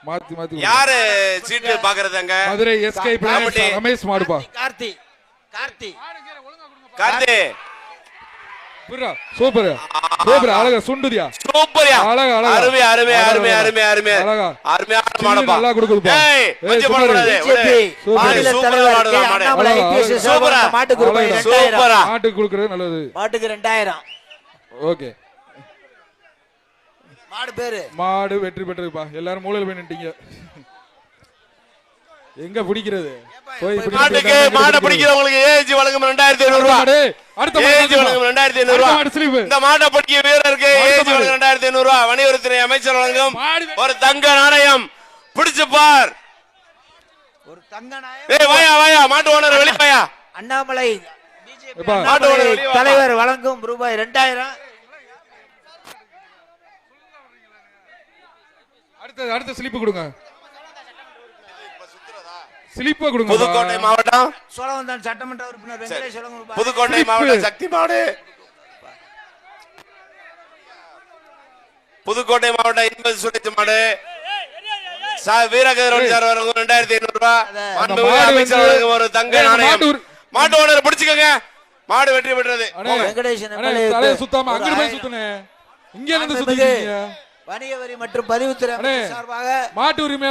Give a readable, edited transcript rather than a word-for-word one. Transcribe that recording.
மாத்தி மாத்தி யாரு சீட்டு பாக்குறதுங்க? மதுரை எஸ்கே ரமேஷ் மாடுப்பா. கார்த்தி கார்த்தி கார்த்தி சூப்பர் சூப்பர் அழகா சுண்டுதியா சூப்பர்யா அழகா அழகா அருமை அருமை அருமை அருமை அருமை அழகா அருமையான மாடுப்பா. நல்லா கொடுக்குதுப்பா. ஏய் மஞ்ச போடக்கூடாது. மாநில தலைவர் கே. அண்ணாமலை ஐபிஎஸ் சூப்பரா மாட்டுக்கு ரூபாய் 2000. சூப்பரா மாட்டுக்கு கொடுக்கிறது நல்லது. மாட்டுக்கு 2000. ஓகே மாடு பேரு மாடு வெற்றி பெற்றிருப்பா. எல்லாரும் மூலையில போய் நின்னுட்டீங்க. எங்க பிடிக்கிறது? போய் மாட்டுக்கு மாட பிடிக்கிறவங்களுக்கு ஏஜி வழங்கும் 2500 ரூபாய். அடுத்த ஏஜி வழங்கும் 2500 ரூபாய். இந்த மாட பிடிக்கிற வீரருக்கு ஏஜி வழங்கும் 2500 ரூபாய். வணிகத்துறை அமைச்சர் வழங்கும் ஒரு தங்க நாணயம். பிடிச்சு பார். ஒரு தங்க நாணயம். ஏய் வாயா வாயா மாட்டு ஓனர் வெளிய வாயா. அண்ணாமலை பிஜேபி மாட்டு ஓனர் வெளிய வா. தலைவர் வழங்கும் ரூபாய் 2000. அடுத்த ஸ்லிப் கொடுங்க. ஸ்லிப்பா கொடுங்க. புதுக்கோட்டை மாவட்டம் சோழவந்தான் சட்டமன்ற உறுப்பினர் வெங்கடேஷ் வழங்கும் ரூபாய். புதுக்கோட்டை மாவட்டம் சக்தி மாடு. புதுக்கோட்டை மாவட்டம் 80 சுழிச்சு மாடு. வீரகதிரோடு சார் வழங்கும் 2500 ரூபாய். மாண்புமிகு அமைச்சர் வழங்கும் ஒரு தங்க நாணயம். மாட்டு ஓனர் பிடிச்சுக்கங்க. மாடு வெற்றி பெற்றது. வெங்கடேஷ் தலைய சுத்தாம அங்க போய் சுத்துனே. இங்க இருந்து சுத்திட்டீங்க. வணிக வரி மற்றும் பதிவுத்துறை சார்பாக மாட்டு உரிமை